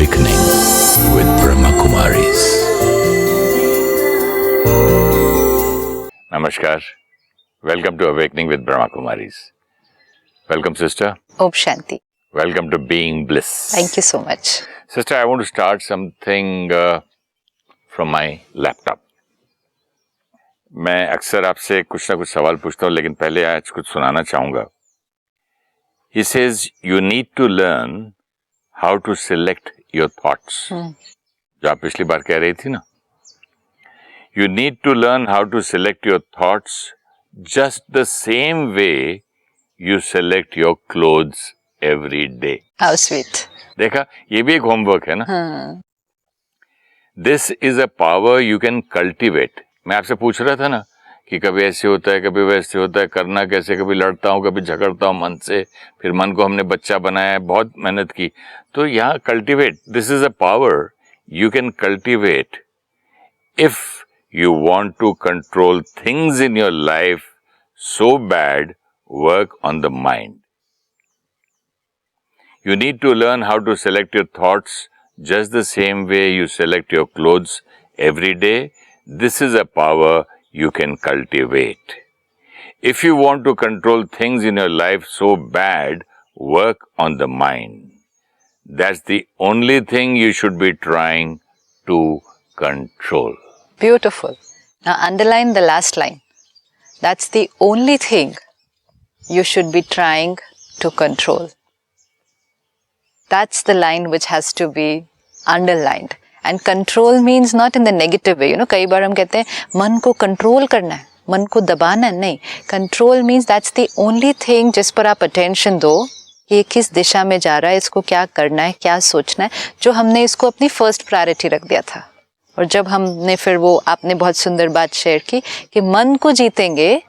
Awakening with Brahma Kumaris. Namaskar. Welcome to Awakening with Brahma Kumaris. Welcome, sister. Om Shanti. Welcome to Being Bliss. Thank you so much. Sister, I want to start something from my laptop. मैं अक्सर आपसे कुछ ना कुछ सवाल पूछता हूँ, लेकिन पहले आज कुछ सुनाना चाहूँगा. He says, you need to learn how to select your thoughts. जो आप पिछली बार कह रही थी ना. You need to learn how to select your thoughts just the same way you select your clothes every day. How sweet. देखा, ये भी एक होमवर्क है ना. This is a power you can cultivate. मैं आपसे पूछ रहा था ना कि कभी ऐसे होता है, कभी वैसे होता है, करना कैसे, कभी लड़ता हूँ, कभी झगड़ता हूँ मन से, फिर मन को हमने बच्चा बनाया है, बहुत मेहनत की. तो यहाँ cultivate, this is a power you can cultivate if you want to control things in your life so bad. Work on the mind. You need to learn how to select your thoughts just the same way you select your clothes every day. This is a power you can cultivate. If you want to control things in your life so bad, work on the mind. That's the only thing you should be trying to control. Beautiful. Now underline the last line. That's the only thing you should be trying to control. That's the line which has to be underlined. And control means not in the negative way. कई बार हम कहते हैं मन को control करना है, मन को दबाना है. नहीं, control means that's the only thing जिस पर आप अटेंशन दो कि ये किस दिशा में जा रहा है, इसको क्या करना है, क्या सोचना है, जो हमने इसको अपनी फर्स्ट प्रायोरिटी रख दिया था. और जब हमने फिर वो, आपने बहुत सुंदर बात शेयर की कि मन को जीतेंगे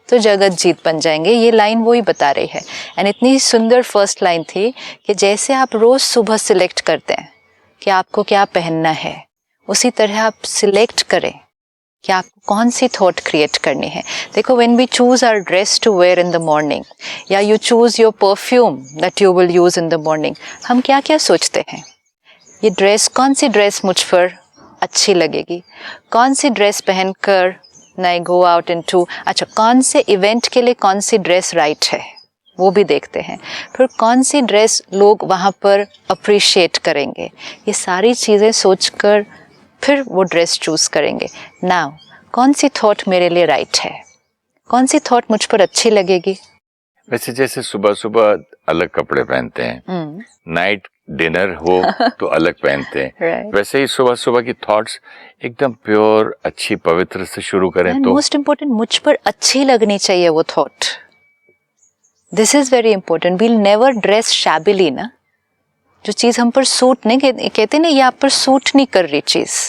तो जगत जीत बन जाएंगे. ये लाइन वो ही बता रही है. एंड इतनी सुंदर फर्स्ट लाइन थी कि जैसे आप रोज सुबह सिलेक्ट करते हैं कि आपको क्या पहनना है, उसी तरह आप सिलेक्ट करें कि आपको कौन सी थॉट क्रिएट करनी है. देखो, when we choose our dress to wear in the morning, या you choose your perfume that you will use in the morning, हम क्या क्या सोचते हैं. ये ड्रेस, कौन सी ड्रेस मुझ पर अच्छी लगेगी, कौन सी ड्रेस पहनकर नहीं गो आउट इनटू, अच्छा कौन से इवेंट के लिए कौन सी ड्रेस राइट है, वो भी देखते हैं. फिर कौन सी ड्रेस लोग वहाँ पर अप्रिशिएट करेंगे, ये सारी चीज़ें सोचकर फिर वो ड्रेस चूज़ करेंगे. नाउ कौन सी थॉट मेरे लिए राइट है, कौन सी थॉट मुझ पर अच्छी लगेगी. वैसे जैसे सुबह सुबह अलग कपड़े पहनते हैं, नाइट डिनर हो तो अलग पहनते हैं, Right. वैसे ही सुबह सुबह की थॉट्स एकदम प्योर, अच्छी, पवित्र से शुरू करें. एंड तो मोस्ट इम्पोर्टेंट, मुझ पर अच्छी लगनी चाहिए वो thought. This is very important. We'll never dress shabbily ना. जो चीज़ हम पर सूट नहीं, कहते ना ये आप पर सूट नहीं कर रही चीज़.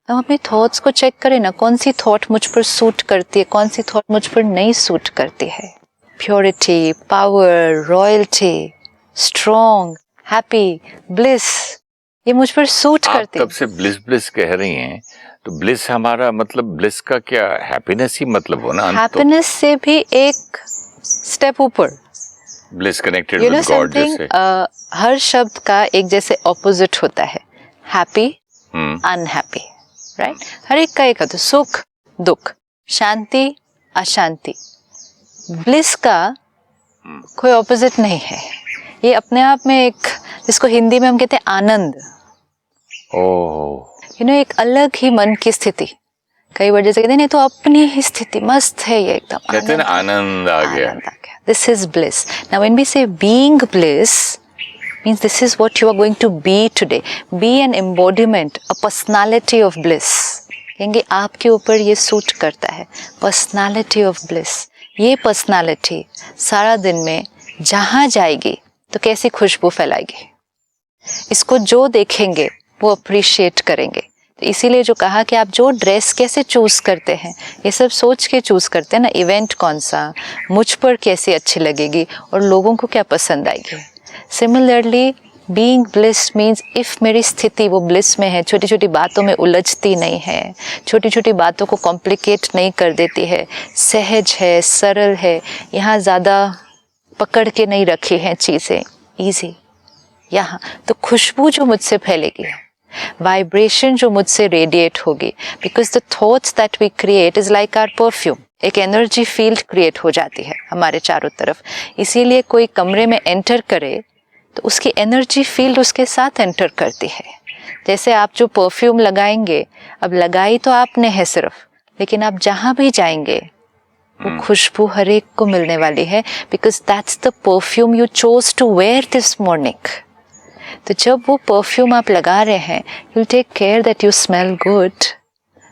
हम अपने थॉट्स को चेक करें ना, कौन सी थॉट मुझ पर सूट करती है, कौन सी थॉट मुझ पर नहीं सूट करती है. Purity, power, royalty, strong, happy, bliss, ये मुझ पर सूट करती है. तब से ब्लिस ब्लिस कह रही हैं, तो ब्लिस हमारा मतलब, ब्लिस का क्या, हैप्पीनेस ही मतलब हो ना. हैप्पीनेस से भी एक स्टेप ऊपर. Bliss connected with God. जैसे हर शब्द का एक जैसे ऑपोजिट होता है. Happy, unhappy, right. हर एक का एक होता है. सुख, दुख, शांति, अशांति. ब्लिस का कोई ऑपोजिट नहीं है. ये अपने आप में एक, जिसको हिंदी में हम कहते हैं आनंद. ओह, एक अलग ही मन की स्थिति. कई बार जैसे कहते हैं नहीं तो अपनी ही स्थिति मस्त है, ये एकदम कहते हैं ना आनंद आ गया. This is bliss. Now when we say being bliss means this is what you are going to be today. Be an embodiment, a personality of bliss. कहेंगे आपके ऊपर ये सूट करता है, personality of bliss. ये पर्सनालिटी सारा दिन में जहाँ जाएगी तो कैसी खुशबू फैलाएगी. इसको जो देखेंगे वो अप्रिशिएट करेंगे. तो इसीलिए जो कहा कि आप जो ड्रेस कैसे चूज़ करते हैं, ये सब सोच के चूज़ करते हैं ना. इवेंट कौन सा, मुझ पर कैसी अच्छी लगेगी और लोगों को क्या पसंद आएगी. Similarly being bliss means if मेरी स्थिति वो ब्लिस में है, छोटी छोटी बातों में उलझती नहीं है, छोटी छोटी बातों को कॉम्प्लिकेट नहीं कर देती है, सहज है, सरल है, यहाँ ज़्यादा पकड़ के नहीं रखी हैं चीज़ें, ईजी. यहाँ, तो खुशबू जो मुझसे फैलेगी, वाइब्रेशन जो मुझसे रेडिएट होगी, because the thoughts that we create is like our perfume. एक एनर्जी फील्ड क्रिएट हो जाती है हमारे चारों तरफ। इसीलिए कोई कमरे में एंटर करे तो उसकी एनर्जी फील्ड उसके साथ एंटर करती है। जैसे आप जो परफ्यूम लगाएंगे, अब लगाई तो आपने है सिर्फ, लेकिन आप जहाँ भी जाएंगे वो खुशबू हर एक को मिलने वाली है, because that's the perfume you chose to wear this morning. तो जब वो परफ्यूम आप लगा रहे हैं, you take care that you smell good,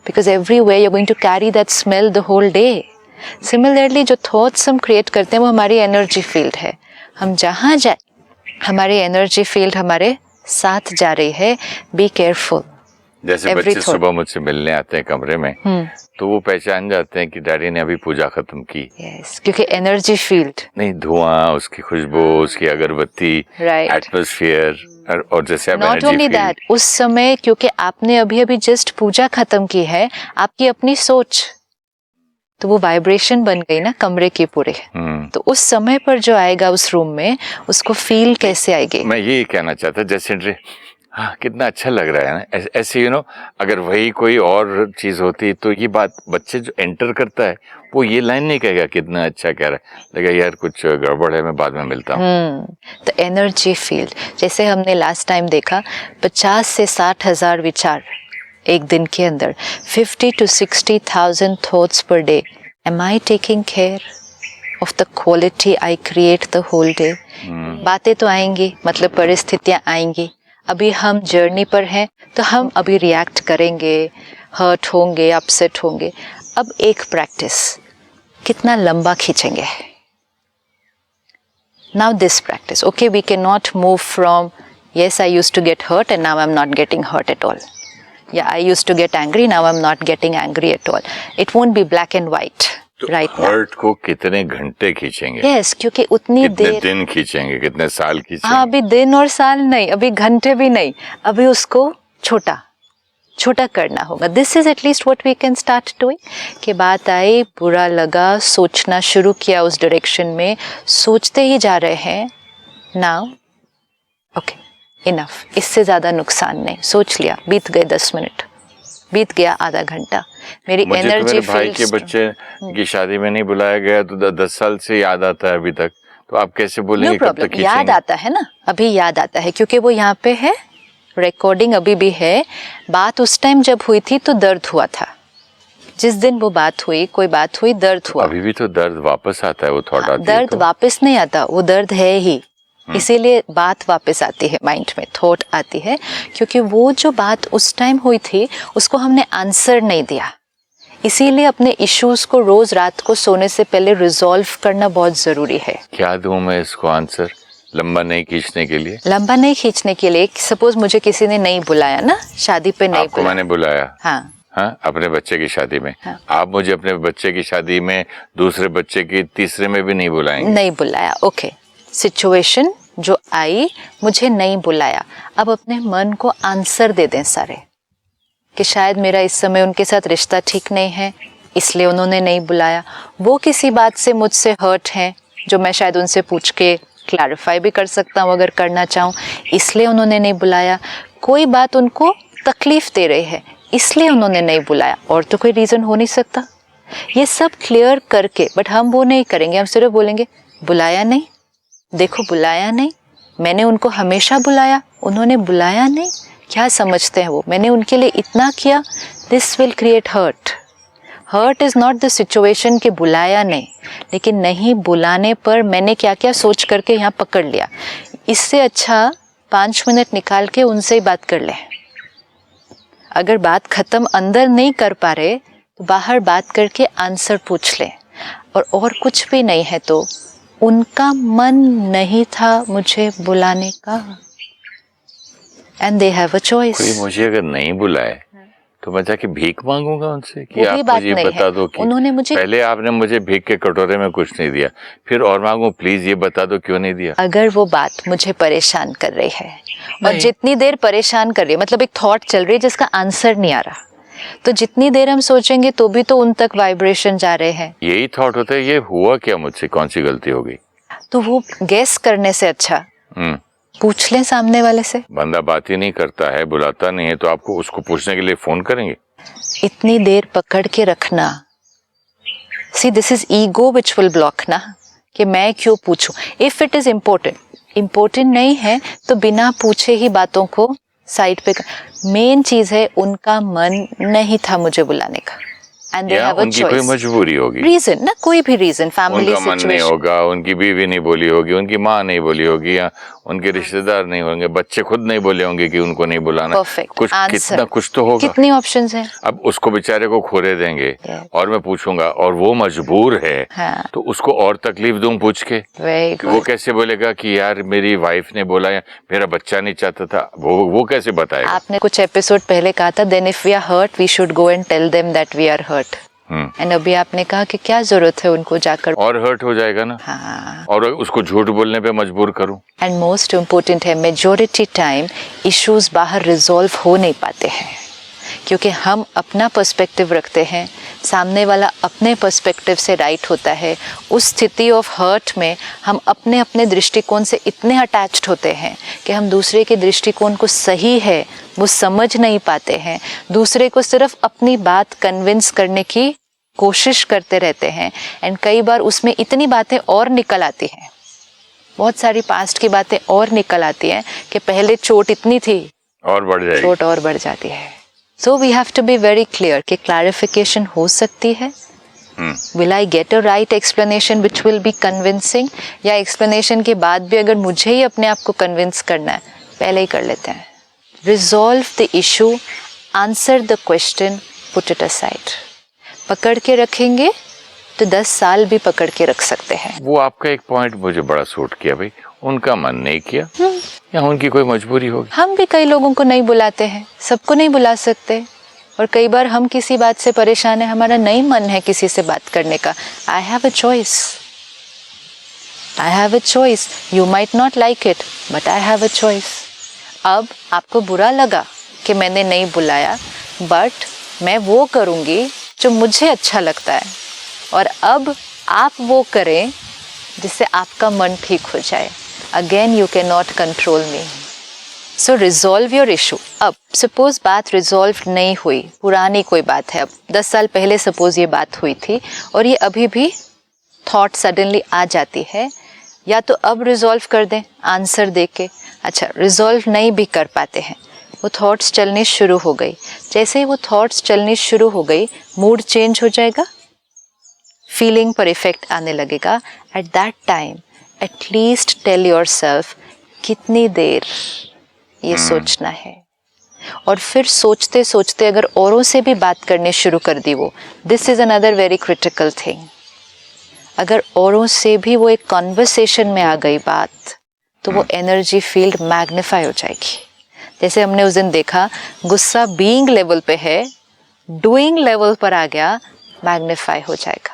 because everywhere you are going to carry that smell the whole day. Similarly जो thoughts हम create करते हैं वो हमारी एनर्जी फील्ड है। हम जहाँ जाए हमारी एनर्जी फील्ड हमारे साथ जा रही है। Be careful. जैसे Every बच्चे thought. सुबह मुझसे मिलने आते हैं कमरे में, तो वो पहचान जाते हैं कि डैडी ने अभी पूजा खत्म की। यस, क्योंकि एनर्जी फील्ड, नहीं, धुआं, उसकी खुशबू, उसकी अगरबत्ती, Right. एटमॉस्फेयर, और जैसे आप not energy only feel, that, उस समय क्योंकि आपने अभी अभी जस्ट पूजा खत्म की है, आपकी अपनी सोच, तो वो वाइब्रेशन बन गई ना कमरे की पूरे। तो उस समय पर जो आएगा उस रूम में, उसको फील कैसे आएगी। मैं ये कहना चाहता, जैसे हाँ कितना अच्छा लग रहा है ना, ऐसे अगर वही कोई और चीज होती तो ये बात, बच्चे जो एंटर करता है वो ये लाइन नहीं कहेगा कितना अच्छा कह रहा है, लगेगा यार कुछ गड़बड़ है, मैं बाद में मिलता हूँ। तो एनर्जी फील्ड, जैसे हमने लास्ट टाइम देखा, 50 से 60 हजार विचार एक दिन के अंदर, 50 to 60,000 thoughts per day. Am I taking care of the quality I create the whole day. बातें तो आएंगी, मतलब परिस्थितियां आएंगी। अभी हम जर्नी पर हैं तो हम अभी रिएक्ट करेंगे, हर्ट होंगे, अपसेट होंगे। अब एक प्रैक्टिस कितना लंबा खींचेंगे। Now this practice, okay, we cannot move from, yes, I used to get hurt and now I'm not getting hurt at all. Yeah, I used to get angry, now I'm not getting angry at all. It won't be black and white तो right now. Hurt को कितने घंटे खींचेंगे? Yes, क्योंकि उतनी कितने देर, दिन खींचेंगे, कितने साल खींचेंगे? हाँ, अभी दिन और साल नहीं, अभी घंटे भी नहीं, अभी उसको छोटा छोटा करना होगा। This is at least what we can start doing. कि बात आई, बुरा लगा, सोचना शुरू किया उस डायरेक्शन में, सोचते ही जा रहे हैं। नाउ ओके, इनफ, इससे ज़्यादा नुकसान नहीं। सोच लिया, बीत गए 10 मिनट, बीत गया आधा घंटा, मेरी मुझे तो एनर्जी मेरे भाई के बच्चे की शादी में नहीं बुलाया गया तो 10 साल से याद आता है अभी तक, तो आप कैसे बोलेंगे कब तक खींचेंगे? याद आता है ना, अभी याद आता है क्योंकि वो यहाँ पे है, रिकॉर्डिंग अभी भी है। बात उस टाइम जब हुई थी तो दर्द हुआ था, जिस दिन वो बात हुई, कोई बात हुई, दर्द हुआ। अभी भी तो दर्द वापस आता है, वो थॉट आती है दर्द तो। वापस नहीं आता, वो दर्द है ही, इसीलिए बात वापस आती है माइंड में, थॉट आती है, क्योंकि वो जो बात उस टाइम हुई थी उसको हमने आंसर नहीं दिया। इसीलिए अपने इश्यूज को रोज रात को सोने से पहले रिजॉल्व करना बहुत जरूरी है। क्या दूं मैं इसको आंसर, लंबा नहीं खींचने के लिए? लंबा नहीं खींचने के लिए, सपोज मुझे किसी ने नहीं बुलाया ना, शादी पे नहीं आपको मैंने बुलाया, हाँ, हाँ, अपने बच्चे की शादी में। हाँ। आप मुझे अपने बच्चे की शादी में, दूसरे बच्चे की तीसरे में भी नहीं बुलाएंगे? नहीं बुलाया, ओके, सिचुएशन जो आई, मुझे नहीं बुलाया। अब अपने मन को आंसर दे दें सारे, कि शायद मेरा इस समय उनके साथ रिश्ता ठीक नहीं है, इसलिए उन्होंने नहीं बुलाया। वो किसी बात से मुझसे हर्ट हैं, जो मैं शायद उनसे पूछ के क्लैरिफाई भी कर सकता हूँ अगर करना चाहूँ, इसलिए उन्होंने नहीं बुलाया। कोई बात उनको तकलीफ दे रही है, इसलिए उन्होंने नहीं बुलाया, और तो कोई रीज़न हो नहीं सकता। ये सब क्लियर करके, बट हम वो नहीं करेंगे, हम सिर्फ बोलेंगे बुलाया नहीं, देखो बुलाया नहीं, मैंने उनको हमेशा बुलाया, उन्होंने बुलाया नहीं। क्या समझते हैं वो, मैंने उनके लिए इतना किया। This will create hurt. Hurt is not the situation कि बुलाया नहीं, लेकिन नहीं बुलाने पर मैंने क्या क्या सोच करके यहाँ पकड़ लिया। इससे अच्छा 5 मिनट निकाल के उनसे ही बात कर ले। अगर बात ख़त्म अंदर नहीं कर पा रहे तो बाहर बात करके आंसर पूछ लें। और कुछ भी नहीं है तो उनका मन नहीं था मुझे बुलाने का, and they have a choice. कोई मुझे अगर नहीं बुलाए तो मैं जाके भीख मांगूंगा उनसे कि वो भी आप बात मुझे नहीं बता है। दो कि उन्होंने मुझे, पहले आपने मुझे भीख के कटोरे में कुछ नहीं दिया, फिर और मांगू प्लीज ये बता दो क्यों नहीं दिया। अगर वो बात मुझे परेशान कर रही है, और नहीं। जितनी देर परेशान कर रही है, मतलब एक थॉट चल रही है जिसका आंसर नहीं आ रहा, तो जितनी देर हम सोचेंगे तो भी तो उन तक वाइब्रेशन जा रहे हैं। यही थॉट होता है, ये हुआ क्या मुझसे, कौन सी गलती हो गई। तो वो गेस करने से अच्छा पूछ लें सामने वाले से। बंदा बात ही नहीं करता है, बुलाता नहीं है, तो आपको उसको पूछने के लिए फोन करेंगे? इतनी देर पकड़ के रखना, see this is ego which will block ना, कि मैं क्यों पूछूं। इफ इट इज इम्पोर्टेंट नहीं है तो बिना पूछे ही बातों को साइड पे। मेन चीज है उनका मन नहीं था मुझे बुलाने का, एंड दे हैव अ उनकी कोई चॉइस, मजबूरी होगी, रीजन ना, कोई भी रीजन, फैमिली उनका मन नहीं सिचुएशन, होगा, उनकी बीवी नहीं बोली होगी, उनकी माँ नहीं बोली होगी, या उनके रिश्तेदार नहीं होंगे, बच्चे खुद नहीं बोले होंगे कि उनको नहीं बुलाना। परफेक्ट कुछ आंसर, कितना कुछ तो होगा। कितनी ऑप्शंस हैं। अब उसको बेचारे को खोरे देंगे Yeah. और मैं पूछूंगा और वो मजबूर है, हाँ। तो उसको और तकलीफ दूं पूछ के? Very कि वो good. कैसे बोलेगा कि यार मेरी वाइफ ने बोला या मेरा बच्चा नहीं चाहता था, वो कैसे बताएगा? आपने कुछ एपिसोड पहले कहा था, then if we are hurt we should go and tell them that we are hurt, and अभी आपने कहा कि क्या जरूरत है उनको जाकर, और हर्ट हो जाएगा ना। हाँ। और उसको झूठ बोलने पे मजबूर करूं। एंड मोस्ट इम्पोर्टेंट है, मेजोरिटी टाइम इश्यूज बाहर रिजॉल्व हो नहीं पाते हैं क्योंकि हम अपना पर्सपेक्टिव रखते हैं, सामने वाला अपने पर्सपेक्टिव से राइट होता है। उस स्थिति ऑफ हर्ट में हम अपने अपने दृष्टिकोण से इतने अटैच्ड होते हैं कि हम दूसरे के दृष्टिकोण को सही है वो समझ नहीं पाते हैं, दूसरे को सिर्फ अपनी बात कन्विंस करने की कोशिश करते रहते हैं, एंड कई बार उसमें इतनी बातें और निकल आती हैं, बहुत सारी पास्ट की बातें और निकल आती हैं कि पहले चोट इतनी थी और बढ़ जाएगी, चोट और बढ़ जाती है। So we have to be very clear कि क्लैरिफिकेशन हो सकती है, will I get a right explanation which will be convincing, या एक्सप्लेनेशन के बाद भी अगर मुझे ही अपने आप को कन्विंस करना है, पहले ही कर लेते हैं। Resolve the issue, answer the question, put it aside. पकड़ के रखेंगे तो 10 साल भी पकड़ के रख सकते हैं। वो आपका एक पॉइंट मुझे बड़ा सूट किया, भाई उनका मन नहीं किया या उनकी कोई मजबूरी होगी। हम भी कई लोगों को नहीं बुलाते हैं, सबको नहीं बुला सकते, और कई बार हम किसी बात से परेशान है, हमारा नहीं मन है किसी से बात करने का। I have a choice, I have a choice, you might not like it but I have a choice. अब आपको बुरा लगा कि मैंने नहीं बुलाया, बट मैं वो करूँगी जो मुझे अच्छा लगता है, और अब आप वो करें जिससे आपका मन ठीक हो जाए। Again you can not control me, so resolve your issue. अब सपोज बात रिजॉल्व नहीं हुई, पुरानी कोई बात है, अब 10 साल पहले सपोज ये बात हुई थी और ये अभी भी थॉट सडनली आ जाती है, या तो अब रिजॉल्व कर दें आंसर दे के। अच्छा, रिजॉल्व नहीं भी कर पाते हैं, वो थॉट्स चलनी शुरू हो गई, जैसे ही वो थॉट्स चलनी शुरू हो गई मूड चेंज हो जाएगा, फीलिंग पर इफेक्ट आने लगेगा। At that time at least tell yourself कितनी देर ये सोचना है, और फिर सोचते सोचते अगर औरों से भी बात करने शुरू कर दी वो, this is another very critical thing. अगर औरों से भी वो एक कॉन्वर्सेशन में आ गई बात, तो वो एनर्जी फील्ड मैग्नीफाई हो जाएगी। जैसे हमने उस दिन देखा, गुस्सा बीइंग लेवल पे है, डूइंग लेवल पर आ गया, मैग्नीफाई हो जाएगा।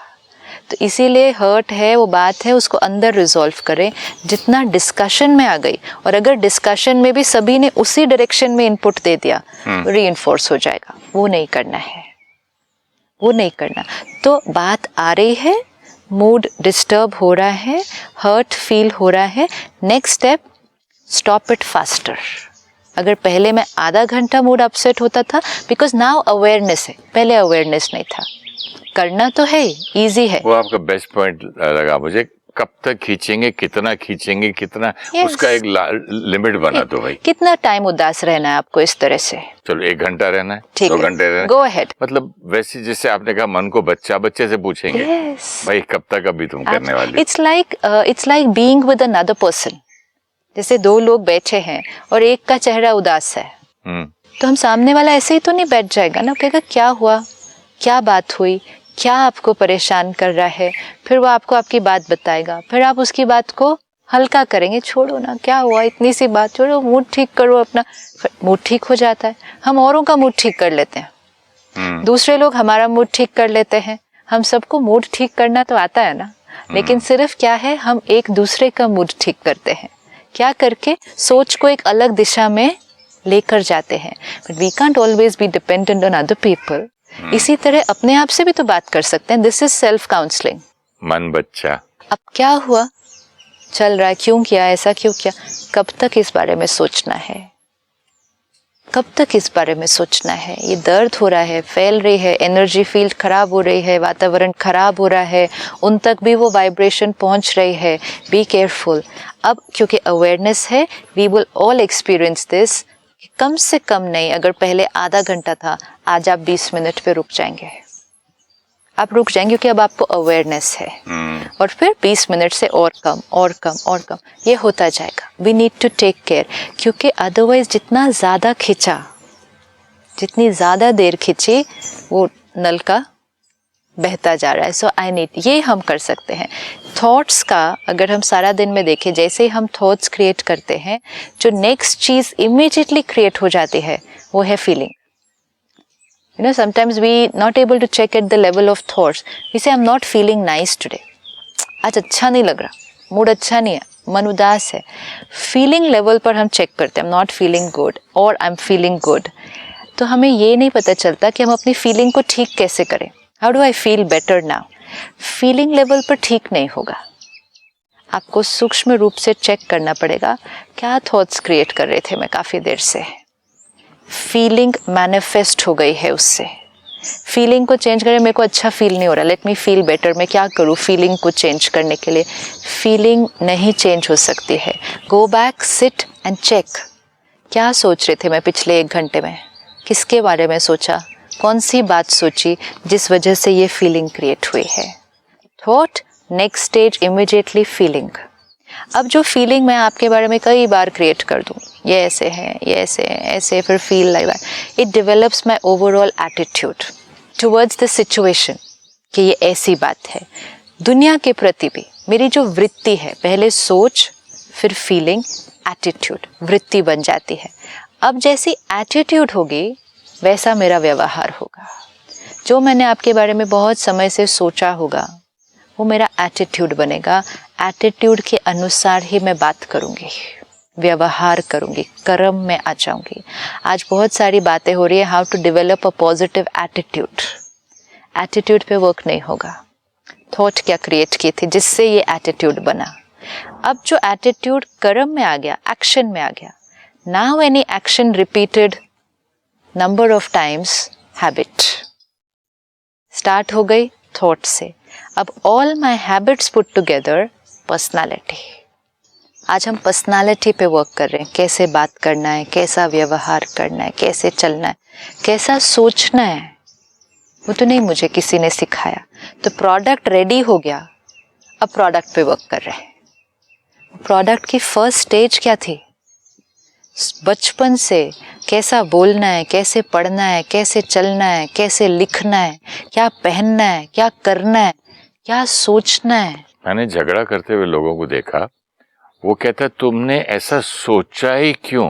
तो इसीलिए हर्ट है, वो बात है, उसको अंदर रिजॉल्व करें। जितना डिस्कशन में आ गई, और अगर डिस्कशन में भी सभी ने उसी डायरेक्शन में इनपुट दे दिया, रीइंफोर्स हो जाएगा। वो नहीं करना है, वो नहीं करना। तो बात आ रही है, मूड डिस्टर्ब हो रहा है, हर्ट फील हो रहा है, next step stop it faster. अगर पहले मैं आधा घंटा मूड अपसेट होता था, बिकॉज नाउ अवेयरनेस है, पहले अवेयरनेस नहीं था। करना तो है, इजी है। वो आपका बेस्ट पॉइंट लगा मुझे, कब तक खींचेंगे, कितना खींचेंगे, कितना उसका एक लिमिट बना दो भाई। कितना टाइम उदास रहना है आपको इस तरह से? चलो 1 घंटा रहना है, ठीक 2 है, घंटे रहना है, गो अहेड। मतलब वैसे जैसे आपने कहा मन को बच्चे से पूछेंगे, भाई कब तक अभी तुम करने वाली? It's like being with another person. जैसे 2 लोग बैठे हैं और एक का चेहरा उदास है, तो हम सामने वाला ऐसे ही तो नहीं बैठ जाएगा ना, कहेगा क्या हुआ, क्या बात हुई, क्या आपको परेशान कर रहा है। फिर वो आपको आपकी बात बताएगा, फिर आप उसकी बात को हल्का करेंगे, छोड़ो ना, क्या हुआ, इतनी सी बात, छोड़ो, मूड ठीक करो अपना। मूड ठीक हो जाता है। हम औरों का मूड ठीक कर लेते हैं, दूसरे लोग हमारा मूड ठीक कर लेते हैं। हम सबको मूड ठीक करना तो आता है ना, लेकिन सिर्फ क्या है, हम एक दूसरे का मूड ठीक करते हैं। क्या करके? सोच को एक अलग दिशा में लेकर जाते हैं। But we can't always be dependent on other people. इसी तरह अपने आप से भी तो बात कर सकते हैं। This is self counselling. मन बच्चा, अब क्या हुआ, चल रहा है, क्यों किया, ऐसा क्यों किया, कब तक इस बारे में सोचना है, कब तक इस बारे में सोचना है। ये दर्द हो रहा है, फैल रही है, एनर्जी फील्ड खराब हो रही है, वातावरण खराब हो रहा है, उन तक भी वो वाइब्रेशन पहुंच रही है, बी केयरफुल। अब क्योंकि अवेयरनेस है, we will all experience this. कम से कम नहीं, अगर पहले आधा घंटा था, आज आप 20 मिनट पे रुक जाएंगे, आप रुक जाएंगे, क्योंकि अब आपको अवेयरनेस है। और फिर 20 मिनट से और कम और कम और कम, ये होता जाएगा। We need to take care, क्योंकि अदरवाइज जितना ज़्यादा खींचा, जितनी ज़्यादा देर खींची, वो नल का बहता जा रहा है। सो आई नीड, ये हम कर सकते हैं। थॉट्स का अगर हम सारा दिन में देखें, जैसे ही हम थॉट्स क्रिएट करते हैं, जो नेक्स्ट चीज़ इमीडिएटली क्रिएट हो जाती है वो है feeling. You know, sometimes we not able to check at the level of thoughts. We say I'm not feeling nice today. आज अच्छा नहीं लग रहा, मूड अच्छा नहीं है, मन उदास है। फीलिंग लेवल पर हम चेक करते हैं, I'm not feeling good और I'm feeling good. तो हमें ये नहीं पता चलता कि हम अपनी फीलिंग को ठीक कैसे करें। How do I feel better now? Feeling level पर ठीक नहीं होगा। आपको सूक्ष्म रूप से चेक करना पड़ेगा, क्या थॉट्स क्रिएट कर रहे थे मैं काफ़ी देर से। फीलिंग मैनिफेस्ट हो गई है उससे। फीलिंग को चेंज करें, मेरे को अच्छा फील नहीं हो रहा, लेट मी फील बेटर, मैं क्या करूँ फीलिंग को चेंज करने के लिए। फीलिंग नहीं चेंज हो सकती है। Go back, sit and check, क्या सोच रहे थे मैं पिछले 1 घंटे में, किसके बारे में सोचा, कौन सी बात सोची जिस वजह से ये फीलिंग क्रिएट हुई है। Thought, next stage immediately feeling. अब जो फीलिंग मैं आपके बारे में कई बार क्रिएट कर दूँ, ये ऐसे है, ये ऐसे है, ऐसे, फिर feel like that, it develops my overall attitude towards the situation कि ये ऐसी बात है। दुनिया के प्रति भी मेरी जो वृत्ति है, पहले सोच, फिर फीलिंग, एटीट्यूड, वृत्ति बन जाती है। अब जैसी एटीट्यूड होगी वैसा मेरा व्यवहार होगा। जो मैंने आपके बारे में बहुत समय से सोचा होगा वो मेरा एटीट्यूड बनेगा। एटीट्यूड के अनुसार ही मैं बात करूँगी, व्यवहार करूँगी, कर्म में आ जाऊँगी। आज बहुत सारी बातें हो रही है, how to develop a positive attitude. Attitude पे वर्क नहीं होगा। थॉट क्या क्रिएट की थी जिससे ये एटीट्यूड बना। अब जो एटीट्यूड कर्म में आ गया, एक्शन में आ गया, now any action repeated number of times, habit start हो गई थॉट से। अब all my habits put together personality. आज हम पर्सनालिटी पे वर्क कर रहे हैं, कैसे बात करना है, कैसा व्यवहार करना है, कैसे चलना है, कैसा सोचना है, वो तो नहीं मुझे किसी ने सिखाया। तो प्रोडक्ट रेडी हो गया, अब प्रोडक्ट पे वर्क कर रहे हैं। प्रोडक्ट की फर्स्ट स्टेज क्या थी? बचपन से कैसा बोलना है, कैसे पढ़ना है, कैसे चलना है, कैसे लिखना है, क्या पहनना है, क्या करना है, क्या सोचना है। मैंने झगड़ा करते हुए लोगों को देखा, वो कहता तुमने ऐसा सोचा ही क्यों?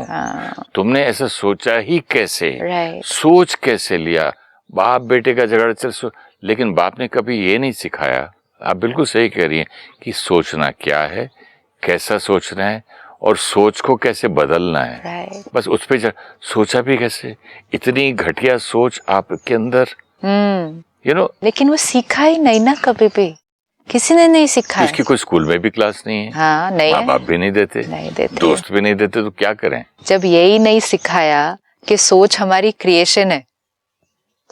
तुमने ऐसा सोचा ही कैसे? सोच कैसे लिया? बाप बेटे का झगड़ा चल लेकिन बाप ने कभी ये नहीं सिखाया। आप बिल्कुल सही कह रही हैं कि सोचना क्या है, कैसा सोचना है और सोच को कैसे बदलना है। बस उस पे सोचा भी कैसे। इतनी घटिया सोच आपके अंदर, यू नो। लेकिन वो सीखा ही नहीं ना, कभी भी किसी ने नहीं सिखाया। इसकी कोई स्कूल में भी क्लास नहीं है। हाँ, नहीं, माँ बाप भी नहीं देते, दोस्त भी नहीं देते, तो क्या करें? जब यही नहीं सिखाया कि सोच हमारी क्रिएशन है,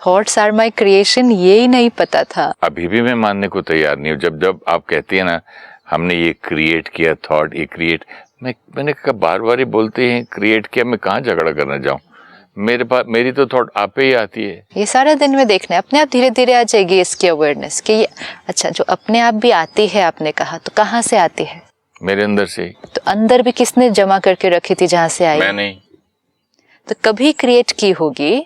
थॉट्स आर माय क्रिएशन, यही नहीं पता था। अभी भी मैं मानने को तैयार नहीं हूँ। जब आप कहती है ना हमने ये क्रिएट किया, थॉट ये क्रिएट, मैंने कहा बार बार ही बोलते हैं क्रिएट किया, मैं कहाँ झगड़ा करना जाऊँ? मेरे पास मेरी तो थॉट आप ही आती है। ये सारा दिन में देखना है, अपने आप धीरे धीरे आ जाएगी इसकी अवेयरनेस कि ये अच्छा जो अपने आप भी आती है। आपने कहा तो कहाँ से आती है? मेरे अंदर से। तो अंदर भी किसने जमा करके रखी थी जहाँ से आई? मैं नहीं। तो कभी क्रिएट की होगी,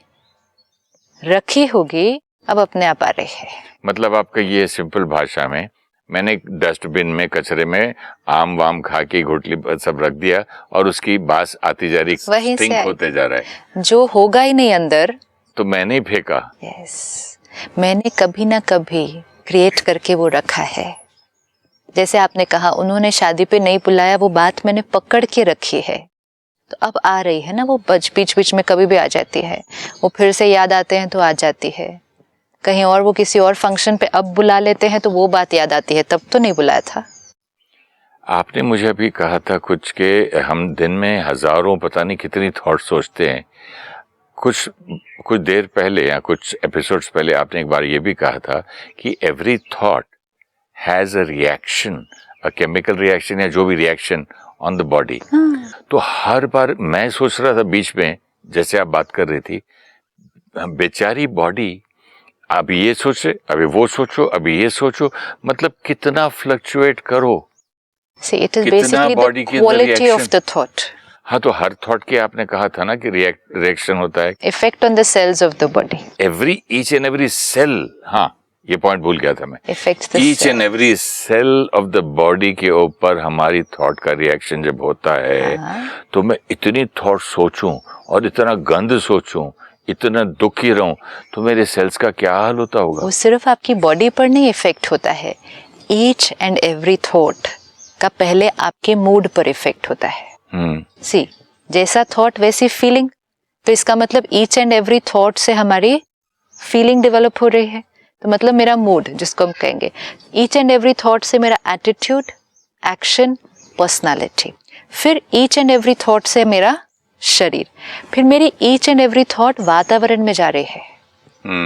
रखी होगी, अब अपने आप आ रही है। मतलब आपका ये सिंपल भाषा में, मैंने डस्टबिन में कचरे में आम वाम खा के घोटली सब रख दिया और उसकी बास आती जा रही, स्टिंक होते जा रहा है। जो होगा ही नहीं अंदर तो मैंने ही फेंका। यस, मैंने कभी ना कभी क्रिएट करके वो रखा है। जैसे आपने कहा उन्होंने शादी पे नहीं बुलाया, वो बात मैंने पकड़ के रखी है, तो अब आ रही है ना। वो बीच बीच में कभी भी आ जाती है, वो फिर से याद आते हैं तो आ जाती है। कहीं और वो किसी और फंक्शन पे अब बुला लेते हैं तो वो बात याद आती है, तब तो नहीं बुलाया था। आपने मुझे अभी कहा था कुछ के हम दिन में हजारों पता नहीं कितनी थॉट सोचते हैं। कुछ देर पहले या कुछ एपिसोड्स पहले आपने एक बार ये भी कहा था कि every thought has a reaction, a chemical reaction या जो भी रिएक्शन ऑन द बॉडी। तो हर बार मैं सोच रहा था बीच में, जैसे आप बात कर रही थी, बेचारी बॉडी अभी ये सोचे, अभी वो सोचो, अभी ये सोचो, मतलब कितना फ्लक्चुएट करो। See, it is कितना basically body the के अंदर quality of reaction। the thought. हाँ, तो हर थॉट के आपने कहा था ना कि रिएक्शन होता है। Effect on the cells of the body. Each and every cell, हाँ ये पॉइंट भूल गया था मैं। Affects the each cell. And every cell of the body के ऊपर हमारी थॉट का रिएक्शन जब होता है, तो मैं इतनी थॉट सोचूं और इतना गंद सोचूं, इतना दुखी रहूं, तो मेरे सेल्स का क्या हाल होता होगा। वो सिर्फ आपकी बॉडी पर नहीं इफेक्ट होता है, ईच एंड एवरी थॉट का पहले आपके मूड पर इफेक्ट होता है। सी, जैसा थॉट वैसी फीलिंग, तो इसका मतलब ईच एंड एवरी थॉट से हमारी फीलिंग डेवलप हो रही है। तो मतलब मेरा मूड, जिसको हम कहेंगे, ईच एंड एवरी थॉट से मेरा एटीट्यूड, एक्शन, पर्सनालिटी, फिर ईच एंड एवरी थॉट से मेरा शरीर, फिर मेरी ईच एंड एवरी थॉट वातावरण में जा रही है,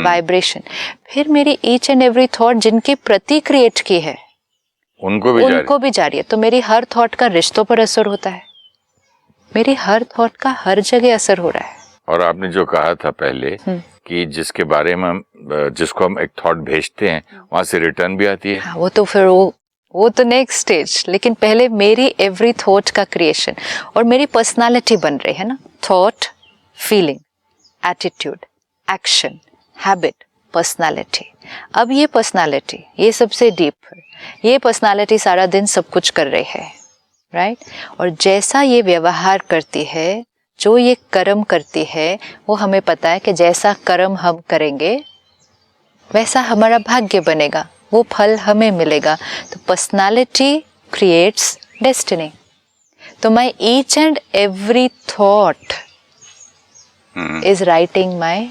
वाइब्रेशन, फिर मेरी ईच एंड एवरी थॉट जिनके प्रति क्रिएट की है उनको भी जा रही है। तो मेरी हर थॉट का रिश्तों पर असर होता है, मेरी हर थॉट का हर जगह असर हो रहा है। और आपने जो कहा था पहले कि जिसके बारे में जिसको हम एक थॉट भेजते हैं वहां से रिटर्न भी आती है। हाँ, वो तो फिर वो तो नेक्स्ट स्टेज, लेकिन पहले मेरी एवरी थॉट का क्रिएशन और मेरी पर्सनालिटी बन रही है ना। Thought, feeling, attitude, action, habit, personality. अब ये पर्सनालिटी, ये सबसे डीप है, ये पर्सनालिटी सारा दिन सब कुछ कर रही है, राइट। और जैसा ये व्यवहार करती है, जो ये कर्म करती है, वो हमें पता है कि जैसा कर्म हम करेंगे वैसा हमारा भाग्य बनेगा, वो फल हमें मिलेगा। तो पर्सनालिटी क्रिएट्स डेस्टिनी। तो my each and every thought is writing my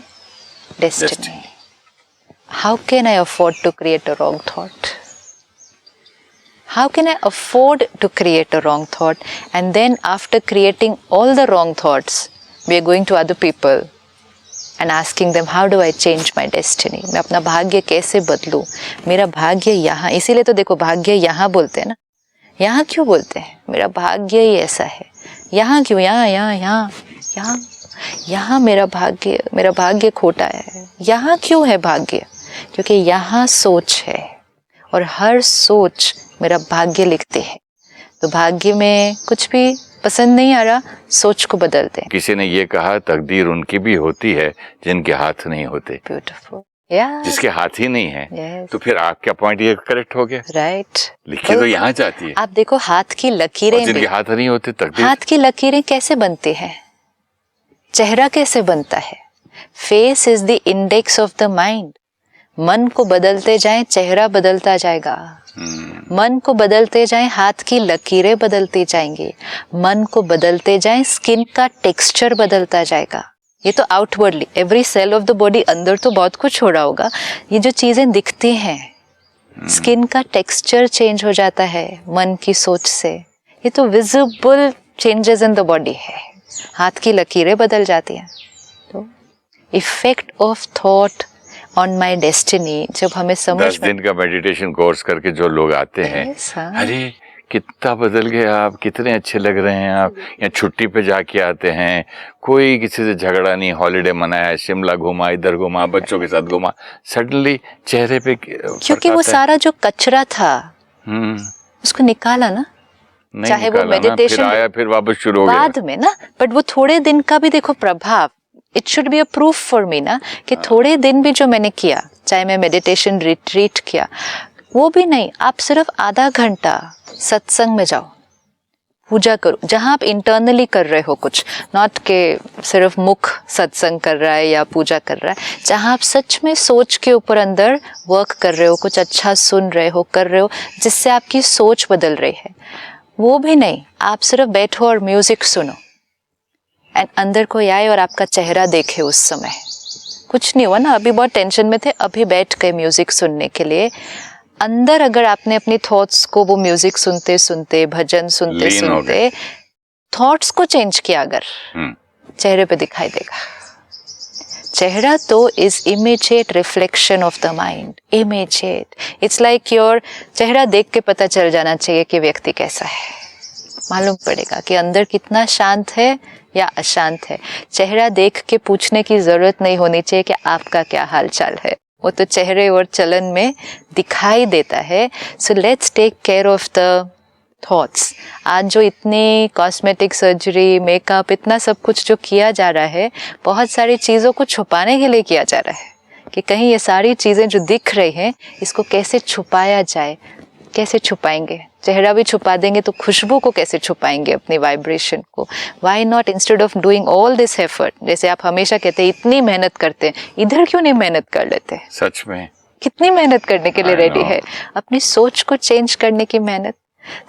destiny. How can I afford to create a wrong thought? How can I afford to create a wrong thought? And then after creating all the wrong thoughts, we are going to other people and asking them, how do I change my destiny? मैं अपना भाग्य कैसे बदलूं? मेरा भाग्य यहाँ, इसीलिए तो देखो भाग्य यहाँ बोलते हैं ना। यहाँ क्यों बोलते हैं? मेरा भाग्य ही ऐसा है। यहाँ क्यों? यहाँ मेरा भाग्य खोटा है। यहाँ क्यों है भाग्य? क्योंकि यहाँ सोच है और हर सोच मेरा भाग्य लिखते हैं। तो भाग्य में कुछ भी पसंद नहीं आ रहा, सोच को बदलते हैं। किसी ने ये कहा, तकदीर उनकी भी होती है जिनके हाथ नहीं होते। ब्यूटीफुल, जिसके हाथ ही नहीं है। yes. तो फिर आपका पॉइंट ये करेक्ट हो गया, राइट। लिखी तो यहाँ जाती है। आप देखो हाथ की लकीरें, जिनके हाथ नहीं होते तकदीर। हाथ की लकीरें कैसे बनती है? चेहरा कैसे बनता है? Face is the index of the mind. मन को बदलते जाएं, चेहरा बदलता जाएगा। मन को बदलते जाएं, हाथ की लकीरें बदलती जाएंगी। मन को बदलते जाएं, स्किन का टेक्सचर बदलता जाएगा। ये तो outwardly, every cell of the body, अंदर तो बहुत कुछ हो रहा होगा। ये जो चीजें दिखती हैं, स्किन का टेक्सचर चेंज हो जाता है मन की सोच से। ये तो visible changes in the body है। हाथ की लकीरें बदल जाती हैं। तो effect of thought on my destiny, जब हमें समझ 10 दिन का मेडिटेशन कोर्स करके जो लोग आते हैं, अरे कितना बदल गए आप, कितने अच्छे लग रहे हैं आप, या छुट्टी पे जाके आते हैं, कोई किसी से झगड़ा नहीं, हॉलीडे मनाया, शिमला घुमा, इधर घुमा, बच्चों के साथ घुमा, सडनली चेहरे पे क्योंकि वो सारा जो कचरा था उसको निकाला ना। चाहे वो मेडिटेशन आया, फिर वापस शुरू हो गया बाद में ना, बट वो थोड़े दिन का भी देखो प्रभाव, it should be a proof for me ना, कि थोड़े दिन भी जो मैंने किया, चाहे मैं मेडिटेशन रिट्रीट किया, वो भी नहीं, आप सिर्फ आधा घंटा सत्संग में जाओ, पूजा करो, जहां आप इंटरनली कर रहे हो कुछ, नॉट के सिर्फ मुख सत्संग कर रहा है या पूजा कर रहा है, जहां आप सच में सोच के ऊपर अंदर वर्क कर रहे हो, कुछ अच्छा सुन रहे हो, कर रहे हो, जिससे आपकी सोच बदल रही है। वो भी नहीं, आप सिर्फ बैठो और म्यूजिक सुनो, एंड अंदर कोई आए और आपका चेहरा देखे। उस समय कुछ नहीं हुआ ना, अभी बहुत टेंशन में थे, अभी बैठ गए म्यूजिक सुनने के लिए, अंदर अगर आपने अपनी थॉट्स को वो म्यूजिक सुनते सुनते, भजन सुनते लीन हो सुनते थॉट्स को चेंज किया अगर, चेहरे पे दिखाई देगा। चेहरा तो is immediate reflection of the mind, immediate. It's like your चेहरा देख के पता चल जाना चाहिए कि व्यक्ति कैसा है, मालूम पड़ेगा कि अंदर कितना शांत है या अशांत है। चेहरा देख के पूछने की जरूरत नहीं होनी चाहिए कि आपका क्या हाल चाल है, वो तो चेहरे और चलन में दिखाई देता है। So let's take care of the thoughts. आज जो इतनी कॉस्मेटिक सर्जरी, मेकअप, इतना सब कुछ जो किया जा रहा है, बहुत सारी चीज़ों को छुपाने के लिए किया जा रहा है कि कहीं ये सारी चीज़ें जो दिख रही हैं इसको कैसे छुपाया जाए। कैसे छुपाएंगे? चेहरा भी छुपा देंगे तो खुशबू को कैसे छुपाएंगे, अपनी वाइब्रेशन को? Why not instead of doing all this effort, जैसे आप हमेशा कहते हैं इतनी मेहनत करते हैं, इधर क्यों नहीं मेहनत कर लेते? सच में कितनी मेहनत करने के लिए रेडी है, अपनी सोच को चेंज करने की मेहनत।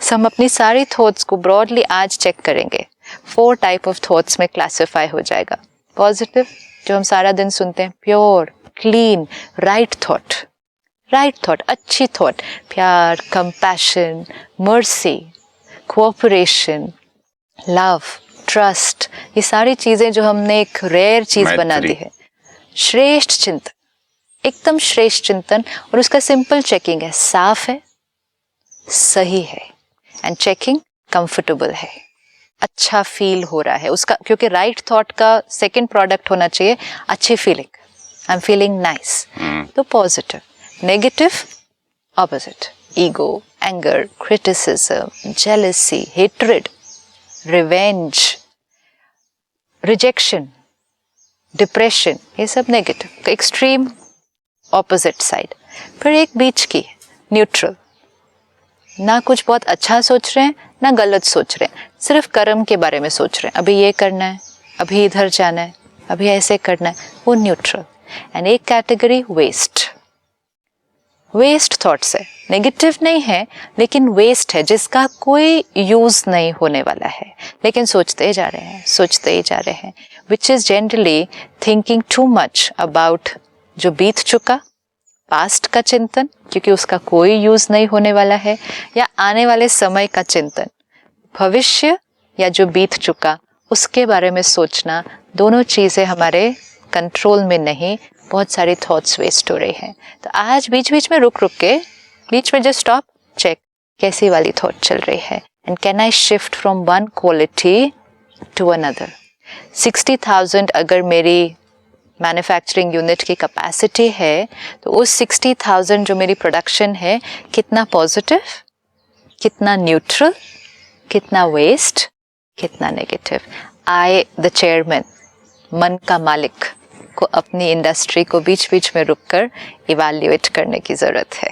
हम अपनी सारी थॉट्स को ब्रॉडली आज चेक करेंगे। 4 टाइप ऑफ थॉट्स में क्लासिफाई हो जाएगा। पॉजिटिव, जो हम सारा दिन सुनते हैं, प्योर, क्लीन, राइट थॉट, अच्छी थॉट, प्यार, compassion, mercy, cooperation, love, trust, ये सारी चीजें जो हमने एक रेयर चीज बना दी है। श्रेष्ठ चिंतन, एकदम श्रेष्ठ चिंतन, और उसका सिंपल चेकिंग है, साफ है, सही है, एंड चेकिंग कंफर्टेबल है, अच्छा फील हो रहा है उसका, क्योंकि राइट थॉट का सेकंड प्रोडक्ट होना चाहिए अच्छी feeling, I am feeling nice, तो positive. Negative, opposite, ego, anger, criticism, jealousy, hatred, revenge, rejection, depression, ये सब नेगेटिव, एक्सट्रीम ऑपोजिट साइड। फिर एक बीच की, न्यूट्रल, ना कुछ बहुत अच्छा सोच रहे हैं ना गलत सोच रहे हैं, सिर्फ कर्म के बारे में सोच रहे हैं, अभी ये करना है, अभी इधर जाना है, अभी ऐसे करना है, वो न्यूट्रल। एंड एक कैटेगरी वेस्ट थॉट्स है, नेगेटिव नहीं है लेकिन वेस्ट है, जिसका कोई यूज नहीं होने वाला है, लेकिन सोचते जा रहे हैं, which is generally thinking too much about जो बीत चुका, पास्ट का चिंतन, क्योंकि उसका कोई यूज नहीं होने वाला है, या आने वाले समय का चिंतन, भविष्य या जो बीत चुका उसके बारे में सोचना। दोनों चीजें हमारे कंट्रोल में नहीं, बहुत सारी थॉट्स वेस्ट हो रही हैं। तो आज बीच बीच में रुक के, बीच में जस्ट स्टॉप, चेक कैसी वाली थॉट चल रही है, and can I shift from one quality to another. 60,000 अगर मेरी मैन्युफैक्चरिंग यूनिट की कैपेसिटी है, तो उस 60,000 जो मेरी प्रोडक्शन है, कितना पॉजिटिव, कितना न्यूट्रल, कितना वेस्ट, कितना नेगेटिव। आई द चेयरमैन, मन का मालिक को अपनी इंडस्ट्री को बीच बीच में रुककर इवैल्यूएट करने की जरूरत है।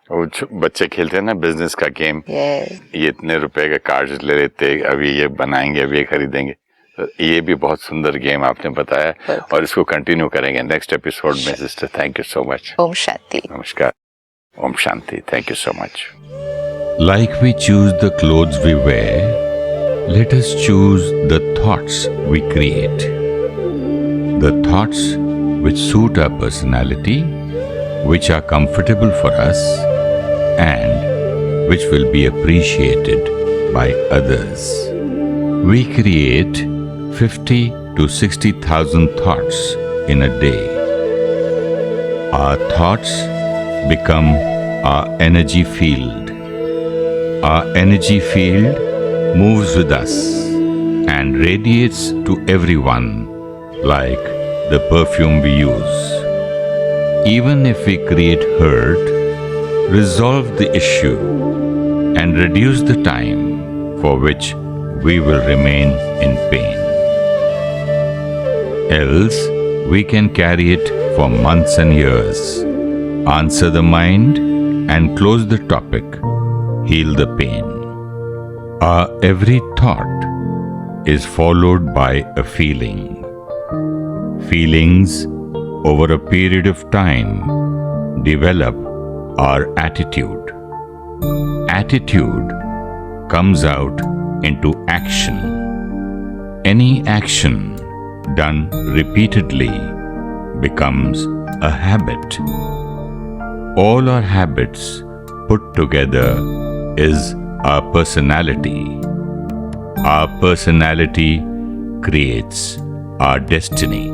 वो बच्चे खेलते हैं ना बिजनेस का गेम, ये इतने रुपए का कार्ड ले लेते, अभी ये बनाएंगे, अभी ये खरीदेंगे। तो ये भी बहुत सुंदर गेम आपने बताया, और इसको कंटिन्यू करेंगे नेक्स्ट एपिसोड में। Sister, thank you so much. ओम शांति। नमस्कार। ओम शांति। Thank you so much. Like we choose the clothes we wear, let us choose the thoughts we create. The thoughts which suit our personality, which are comfortable for us, and which will be appreciated by others. We create 50 to 60,000 thoughts in a day. Our thoughts become our energy field. Our energy field moves with us and radiates to everyone like the perfume we use. Even if we create hurt, resolve the issue and reduce the time for which we will remain in pain. Else, we can carry it for months and years. Answer the mind and close the topic. Heal the pain. Our every thought is followed by a feeling. Feelings over a period of time develop our attitude. Attitude comes out into action. Any action done repeatedly becomes a habit. All our habits put together is our personality. Our personality creates our destiny.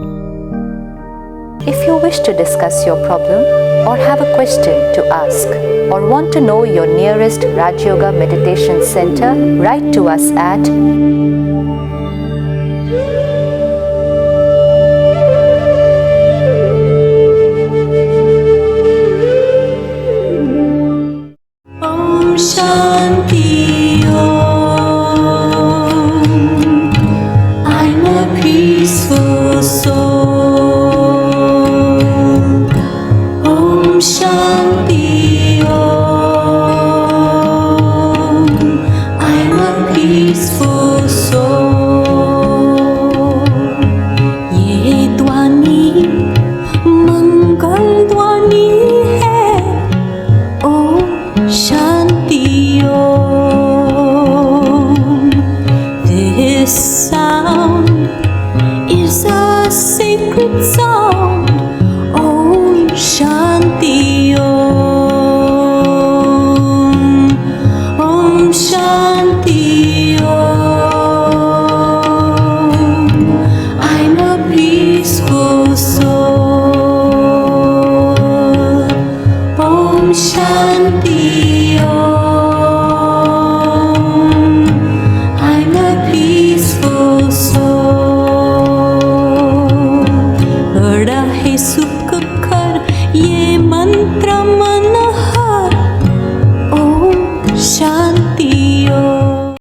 If you wish to discuss your problem or have a question to ask or want to know your nearest Raj Yoga Meditation Center, write to us at Om Shanti Om. I'm a peaceful soul. Om Shanti Om. I'm a peaceful soul. ये ध्वनि मंगल ध्वनि है. Om Shanti Om. This sound is a sacred sound. Om Shanti Om. Om Shanti Om. I'm a peaceful soul. Om Shanti